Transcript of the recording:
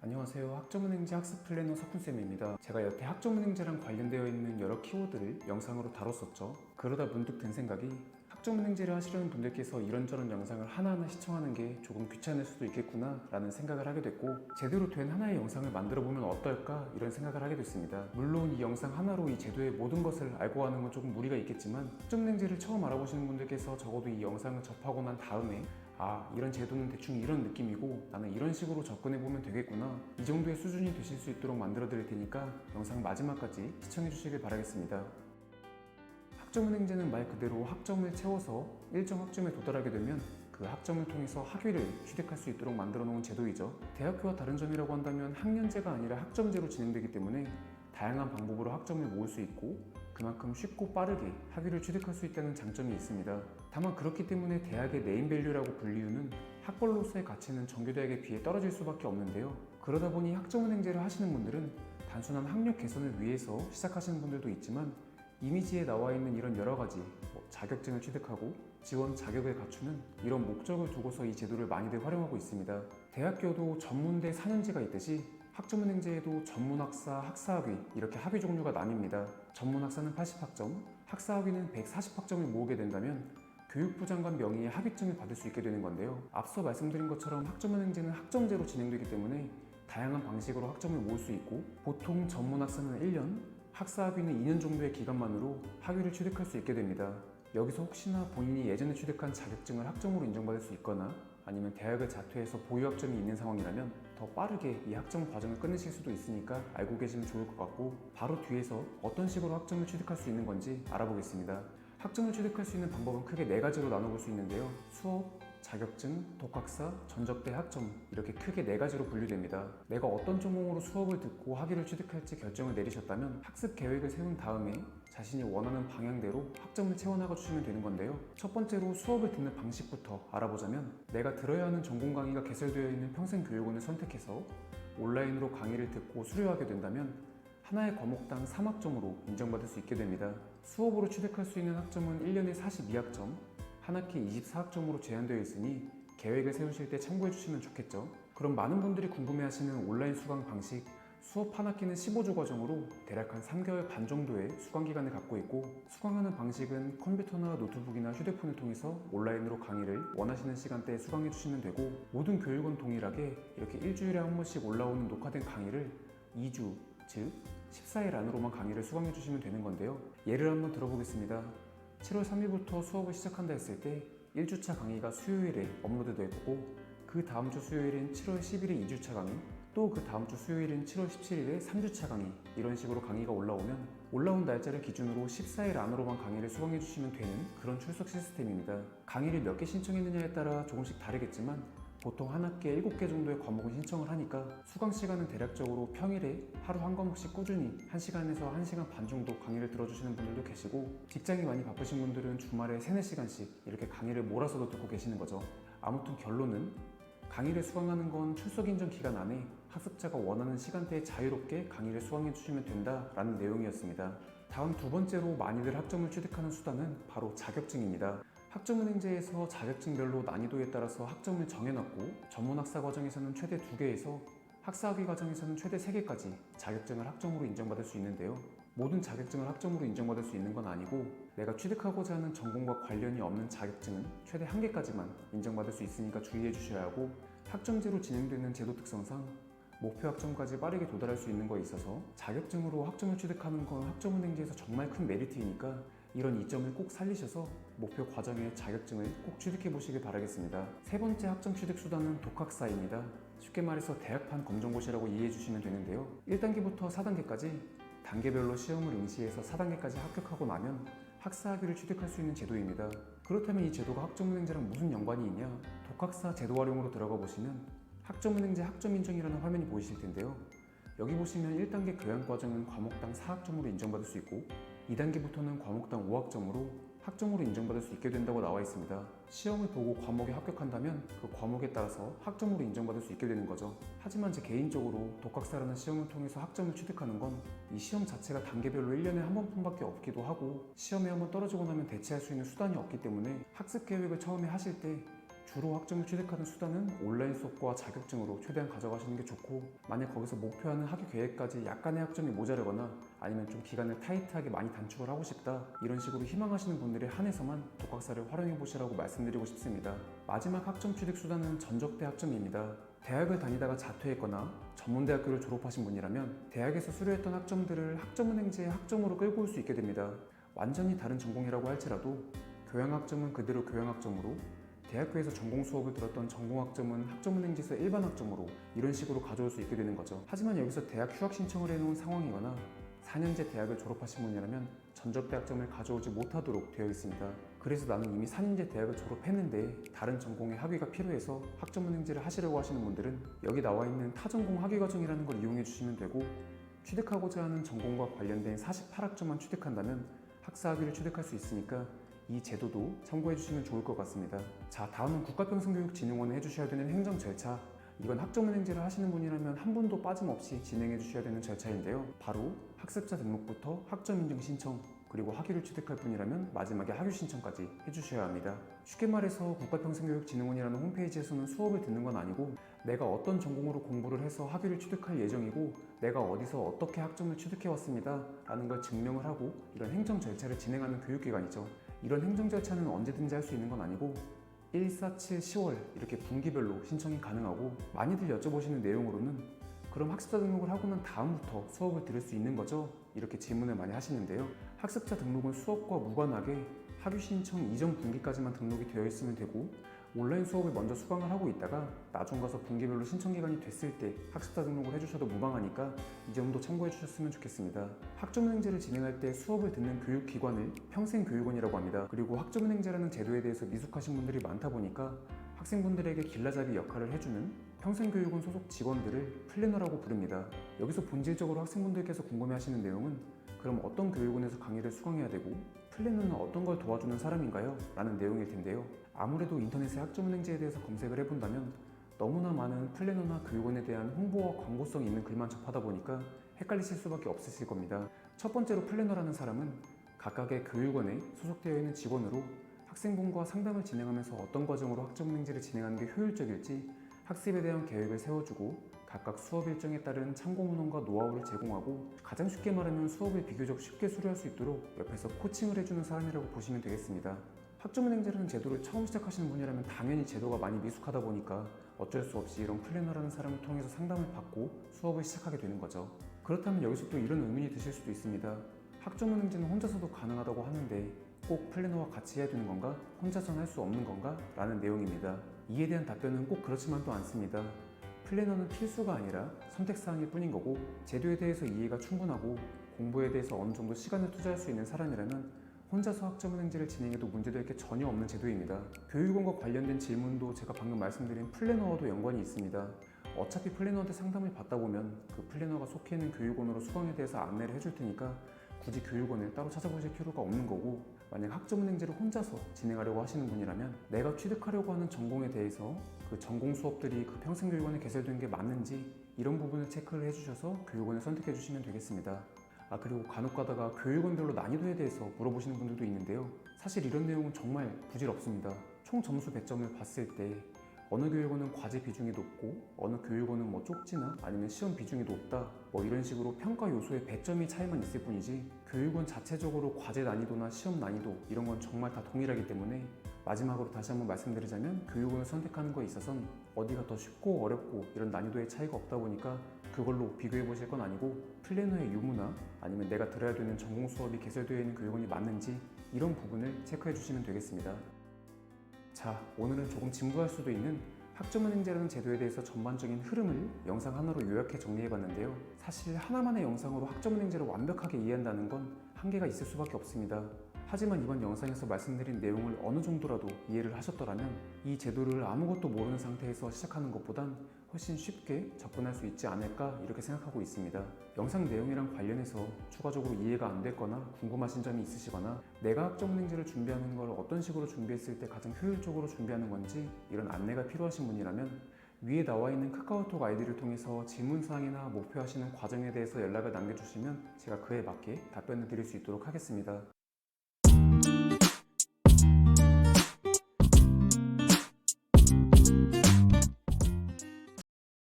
안녕하세요. 학점은행제 학습 플래너 석훈쌤입니다. 제가 여태 학점은행제랑 관련되어 있는 여러 키워드를 영상으로 다뤘었죠. 그러다 문득 든 생각이 학점은행제를 하시려는 분들께서 이런저런 영상을 하나하나 시청하는 게 조금 귀찮을 수도 있겠구나 라는 생각을 하게 됐고, 제대로 된 하나의 영상을 만들어 보면 어떨까 이런 생각을 하게 됐습니다. 물론 이 영상 하나로 이 제도의 모든 것을 알고 가는 건 조금 무리가 있겠지만, 학점은행제를 처음 알아보시는 분들께서 적어도 이 영상을 접하고 난 다음에 이런 제도는 대충 이런 느낌이고 나는 이런 식으로 접근해보면 되겠구나, 이 정도의 수준이 되실 수 있도록 만들어 드릴 테니까 영상 마지막까지 시청해 주시길 바라겠습니다. 학점은행제는 말 그대로 학점을 채워서 일정 학점에 도달하게 되면 그 학점을 통해서 학위를 취득할 수 있도록 만들어 놓은 제도이죠. 대학교와 다른 점이라고 한다면 학년제가 아니라 학점제로 진행되기 때문에 다양한 방법으로 학점을 모을 수 있고 그만큼 쉽고 빠르게 학위를 취득할 수 있다는 장점이 있습니다. 다만 그렇기 때문에 대학의 네임밸류라고 불리우는 학벌로서의 가치는 정규대학에 비해 떨어질 수밖에 없는데요. 그러다 보니 학점은행제를 하시는 분들은 단순한 학력 개선을 위해서 시작하시는 분들도 있지만, 이미지에 나와 있는 이런 여러 가지 자격증을 취득하고 지원 자격을 갖추는 이런 목적을 두고서 이 제도를 많이들 활용하고 있습니다. 대학교도 전문대 4년제가 있듯이 학점은행제에도 전문학사, 학사학위 이렇게 학위 종류가 나뉩니다. 전문학사는 80학점, 학사학위는 140학점을 모으게 된다면 교육부 장관 명의의 학위증을 받을 수 있게 되는 건데요. 앞서 말씀드린 것처럼 학점은행제는 학점제로 진행되기 때문에 다양한 방식으로 학점을 모을 수 있고, 보통 전문학사는 1년, 학사학위는 2년 정도의 기간만으로 학위를 취득할 수 있게 됩니다. 여기서 혹시나 본인이 예전에 취득한 자격증을 학점으로 인정받을 수 있거나 아니면 대학을 자퇴해서 보유학점이 있는 상황이라면 더 빠르게 이 학점 과정을 끝내실 수도 있으니까 알고 계시면 좋을 것 같고, 바로 뒤에서 어떤 식으로 학점을 취득할 수 있는 건지 알아보겠습니다. 학점을 취득할 수 있는 방법은 크게 4가지로 나눠볼 수 있는데요. 수업, 자격증, 독학사, 전적대 학점, 이렇게 크게 4가지로 분류됩니다. 내가 어떤 전공으로 수업을 듣고 학위를 취득할지 결정을 내리셨다면 학습 계획을 세운 다음에 자신이 원하는 방향대로 학점을 채워나가 주시면 되는 건데요. 첫 번째로 수업을 듣는 방식부터 알아보자면, 내가 들어야 하는 전공 강의가 개설되어 있는 평생교육원을 선택해서 온라인으로 강의를 듣고 수료하게 된다면 하나의 과목당 3학점으로 인정받을 수 있게 됩니다. 수업으로 취득할 수 있는 학점은 1년에 42학점, 한 학기 24학점으로 제한되어 있으니 계획을 세우실 때 참고해 주시면 좋겠죠. 그럼 많은 분들이 궁금해하시는 온라인 수강 방식, 수업 한 학기는 15주 과정으로 대략 한 3개월 반 정도의 수강 기간을 갖고 있고, 수강하는 방식은 컴퓨터나 노트북이나 휴대폰을 통해서 온라인으로 강의를 원하시는 시간대에 수강해 주시면 되고, 모든 교육은 동일하게 이렇게 일주일에 한 번씩 올라오는 녹화된 강의를 2주, 즉 14일 안으로만 강의를 수강해 주시면 되는 건데요. 예를 한번 들어보겠습니다. 7월 3일부터 수업을 시작한다 했을 때 1주차 강의가 수요일에 업로드될 거고, 그 다음 주 수요일인 7월 10일에 2주차 강의, 또 그 다음 주 수요일인 7월 17일에 3주차 강의, 이런 식으로 강의가 올라오면 올라온 날짜를 기준으로 14일 안으로만 강의를 수강해 주시면 되는 그런 출석 시스템입니다. 강의를 몇 개 신청했느냐에 따라 조금씩 다르겠지만 보통 한 학기에 7개 정도의 과목을 신청을 하니까 수강 시간은 대략적으로 평일에 하루 한 과목씩 꾸준히 1시간에서 1시간 반 정도 강의를 들어주시는 분들도 계시고, 직장이 많이 바쁘신 분들은 주말에 3, 4시간씩 이렇게 강의를 몰아서도 듣고 계시는 거죠. 아무튼 결론은 강의를 수강하는 건 출석 인정 기간 안에 학습자가 원하는 시간대에 자유롭게 강의를 수강해 주시면 된다라는 내용이었습니다. 다음 두 번째로 많이들 학점을 취득하는 수단은 바로 자격증입니다. 학점은행제에서 자격증별로 난이도에 따라서 학점을 정해놨고, 전문학사 과정에서는 최대 2개에서 학사학위 과정에서는 최대 3개까지 자격증을 학점으로 인정받을 수 있는데요. 모든 자격증을 학점으로 인정받을 수 있는 건 아니고, 내가 취득하고자 하는 전공과 관련이 없는 자격증은 최대 1개까지만 인정받을 수 있으니까 주의해 주셔야 하고, 학점제로 진행되는 제도 특성상 목표 학점까지 빠르게 도달할 수 있는 거에 있어서 자격증으로 학점을 취득하는 건 학점은행제에서 정말 큰 메리트이니까 이런 이점을 꼭 살리셔서 목표 과정의 자격증을 꼭 취득해 보시길 바라겠습니다. 세 번째 학점 취득 수단은 독학사입니다. 쉽게 말해서 대학판 검정고시라고 이해해 주시면 되는데요. 1단계부터 4단계까지 단계별로 시험을 응시해서 4단계까지 합격하고 나면 학사학위를 취득할 수 있는 제도입니다. 그렇다면 이 제도가 학점은행제랑 무슨 연관이 있냐? 독학사 제도 활용으로 들어가 보시면 학점은행제 학점인정이라는 화면이 보이실 텐데요. 여기 보시면 1단계 교양과정은 과목당 4학점으로 인정받을 수 있고, 2단계부터는 과목당 5학점으로 학점으로 인정받을 수 있게 된다고 나와 있습니다. 시험을 보고 과목에 합격한다면 그 과목에 따라서 학점으로 인정받을 수 있게 되는 거죠. 하지만 제 개인적으로 독학사라는 시험을 통해서 학점을 취득하는 건 이 시험 자체가 단계별로 1년에 한 번뿐밖에 없기도 하고, 시험에 한번 떨어지고 나면 대체할 수 있는 수단이 없기 때문에 학습 계획을 처음에 하실 때 주로 학점을 취득하는 수단은 온라인 수업과 자격증으로 최대한 가져가시는 게 좋고, 만약 거기서 목표하는 학위 계획까지 약간의 학점이 모자르거나 아니면 좀 기간을 타이트하게 많이 단축을 하고 싶다, 이런 식으로 희망하시는 분들에 한해서만 독학사를 활용해 보시라고 말씀드리고 싶습니다. 마지막 학점 취득 수단은 전적대 학점입니다. 대학을 다니다가 자퇴했거나 전문대학교를 졸업하신 분이라면 대학에서 수료했던 학점들을 학점은행제의 학점으로 끌고 올 수 있게 됩니다. 완전히 다른 전공이라고 할지라도 교양학점은 그대로 교양학점으로, 대학교에서 전공 수업을 들었던 전공학점은 학점은행지에서 일반학점으로, 이런 식으로 가져올 수 있게 되는 거죠. 하지만 여기서 대학 휴학 신청을 해놓은 상황이거나 4년제 대학을 졸업하신 분이라면 전적대 학점을 가져오지 못하도록 되어 있습니다. 그래서 나는 이미 4년제 대학을 졸업했는데 다른 전공의 학위가 필요해서 학점은행지를 하시려고 하시는 분들은 여기 나와 있는 타전공 학위과정이라는 걸 이용해 주시면 되고, 취득하고자 하는 전공과 관련된 48학점만 취득한다면 학사 학위를 취득할 수 있으니까 이 제도도 참고해 주시면 좋을 것 같습니다. 자, 다음은 국가평생교육진흥원에 해주셔야 되는 행정 절차. 이건 학점은행제를 하시는 분이라면 한 분도 빠짐없이 진행해 주셔야 되는 절차인데요. 바로 학습자 등록부터 학점인증 신청, 그리고 학위를 취득할 분이라면 마지막에 학위 신청까지 해주셔야 합니다. 쉽게 말해서 국가평생교육진흥원이라는 홈페이지에서는 수업을 듣는 건 아니고, 내가 어떤 전공으로 공부를 해서 학위를 취득할 예정이고 내가 어디서 어떻게 학점을 취득해 왔습니다 라는 걸 증명을 하고 이런 행정 절차를 진행하는 교육기관이죠. 이런 행정 절차는 언제든지 할 수 있는 건 아니고 1, 4, 7, 10월 이렇게 분기별로 신청이 가능하고, 많이들 여쭤보시는 내용으로는 그럼 학습자 등록을 하고 난 다음부터 수업을 들을 수 있는 거죠? 이렇게 질문을 많이 하시는데요. 학습자 등록은 수업과 무관하게 학위 신청 이전 분기까지만 등록이 되어 있으면 되고, 온라인 수업을 먼저 수강을 하고 있다가 나중 가서 분기별로 신청 기간이 됐을 때 학습자 등록을 해주셔도 무방하니까 이 점도 참고해 주셨으면 좋겠습니다. 학점은행제를 진행할 때 수업을 듣는 교육기관을 평생교육원이라고 합니다. 그리고 학점은행제라는 제도에 대해서 미숙하신 분들이 많다 보니까 학생분들에게 길라잡이 역할을 해주는 평생교육원 소속 직원들을 플래너라고 부릅니다. 여기서 본질적으로 학생분들께서 궁금해하시는 내용은 그럼 어떤 교육원에서 강의를 수강해야 되고 플래너는 어떤 걸 도와주는 사람인가요? 라는 내용일 텐데요. 아무래도 인터넷에 학점은행제에 대해서 검색을 해본다면 너무나 많은 플래너나 교육원에 대한 홍보와 광고성 있는 글만 접하다 보니까 헷갈리실 수밖에 없으실 겁니다. 첫 번째로 플래너라는 사람은 각각의 교육원에 소속되어 있는 직원으로 학생분과 상담을 진행하면서 어떤 과정으로 학점은행제를 진행하는 게 효율적일지 학습에 대한 계획을 세워주고 각각 수업 일정에 따른 참고 문헌과 노하우를 제공하고, 가장 쉽게 말하면 수업을 비교적 쉽게 수료할 수 있도록 옆에서 코칭을 해주는 사람이라고 보시면 되겠습니다. 학점은행제라는 제도를 처음 시작하시는 분이라면 당연히 제도가 많이 미숙하다 보니까 어쩔 수 없이 이런 플래너라는 사람을 통해서 상담을 받고 수업을 시작하게 되는 거죠. 그렇다면 여기서 또 이런 의문이 드실 수도 있습니다. 학점은행제는 혼자서도 가능하다고 하는데 꼭 플래너와 같이 해야 되는 건가? 혼자서는 할 수 없는 건가? 라는 내용입니다. 이에 대한 답변은 꼭 그렇지만도 않습니다. 플래너는 필수가 아니라 선택사항일 뿐인 거고, 제도에 대해서 이해가 충분하고 공부에 대해서 어느 정도 시간을 투자할 수 있는 사람이라면 혼자서 학점은행제를 진행해도 문제될 게 전혀 없는 제도입니다. 교육원과 관련된 질문도 제가 방금 말씀드린 플래너와도 연관이 있습니다. 어차피 플래너한테 상담을 받다 보면 그 플래너가 속해 있는 교육원으로 수강에 대해서 안내를 해줄 테니까 굳이 교육원을 따로 찾아보실 필요가 없는 거고, 만약 학점은행제를 혼자서 진행하려고 하시는 분이라면 내가 취득하려고 하는 전공에 대해서 그 전공 수업들이 그 평생교육원에 개설된 게 맞는지 이런 부분을 체크를 해주셔서 교육원을 선택해 주시면 되겠습니다. 그리고 간혹 가다가 교육원별로 난이도에 대해서 물어보시는 분들도 있는데요. 사실 이런 내용은 정말 부질없습니다. 총 점수 배점을 봤을 때 어느 교육원은 과제 비중이 높고 어느 교육원은 뭐 쪽지나 아니면 시험 비중이 높다 뭐 이런 식으로 평가 요소의 배점이 차이만 있을 뿐이지, 교육원 자체적으로 과제 난이도나 시험 난이도 이런 건 정말 다 동일하기 때문에, 마지막으로 다시 한번 말씀드리자면 교육원을 선택하는 거에 있어서는 어디가 더 쉽고 어렵고 이런 난이도의 차이가 없다 보니까 그걸로 비교해 보실 건 아니고, 플래너의 유무나 아니면 내가 들어야 되는 전공 수업이 개설되어 있는 교육원이 맞는지 이런 부분을 체크해 주시면 되겠습니다. 자, 오늘은 조금 진부할 수도 있는 학점은행제라는 제도에 대해서 전반적인 흐름을 영상 하나로 요약해 정리해봤는데요. 사실 하나만의 영상으로 학점은행제를 완벽하게 이해한다는 건 한계가 있을 수밖에 없습니다. 하지만 이번 영상에서 말씀드린 내용을 어느 정도라도 이해를 하셨더라면 이 제도를 아무것도 모르는 상태에서 시작하는 것보단 훨씬 쉽게 접근할 수 있지 않을까 이렇게 생각하고 있습니다. 영상 내용이랑 관련해서 추가적으로 이해가 안 됐거나 궁금하신 점이 있으시거나 내가 학점은행제를 준비하는 걸 어떤 식으로 준비했을 때 가장 효율적으로 준비하는 건지 이런 안내가 필요하신 분이라면 위에 나와 있는 카카오톡 아이디를 통해서 질문사항이나 목표하시는 과정에 대해서 연락을 남겨주시면 제가 그에 맞게 답변을 드릴 수 있도록 하겠습니다.